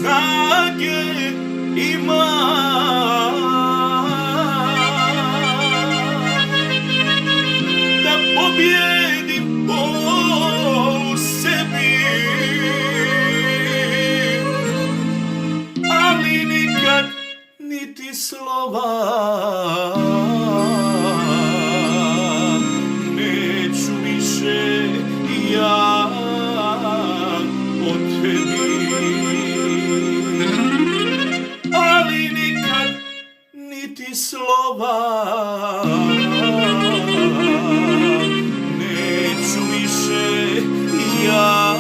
snage ima da pobjedim bol u sebi, ali nikad niti slova neću više ja o tebi, ali nikad niti slova neću više ja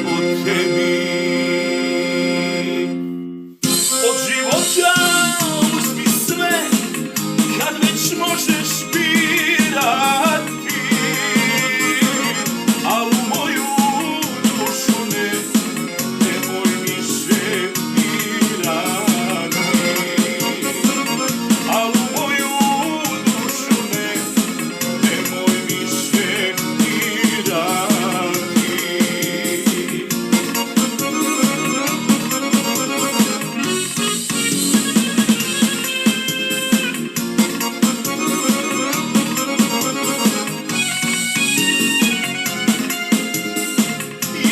o tebi. Od života uzmi sve kad već možeš birati, al u moju dušu nemoj više dirati, al u moju dušu nemoj više dirati.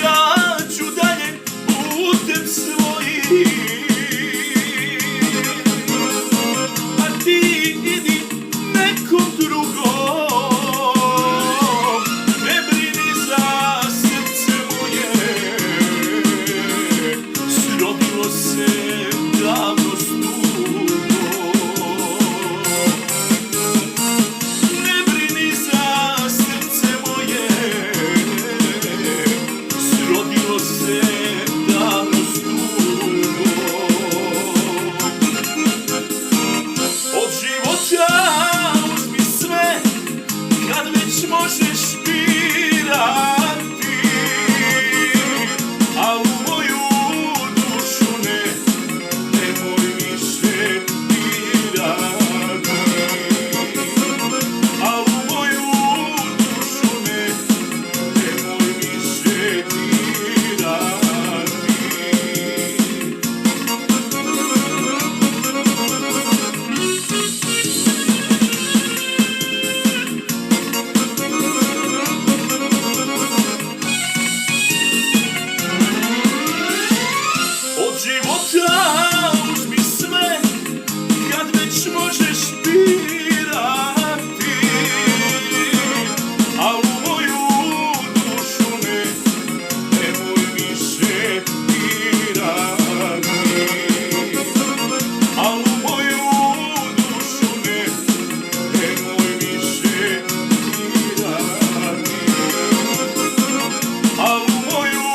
Ja ću dalje putem svojim, a ti idi nekom drugom. Ne brini za srce moje, srodilo se davno s tugom. Ne brini za srce moje, srodilo se davno s tugom. Od života uzmi sve kad već možeš birati, a u moju dušu nemoj više dirati, a u moju dušu nemoj više dirati. Od života uzmi sve kad već možeš birati, a u moju dušu nemoj više dirati, a u moju dušu nemoj više dirati, a u moju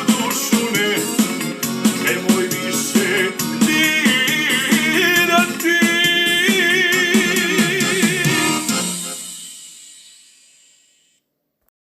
dušu nemoj više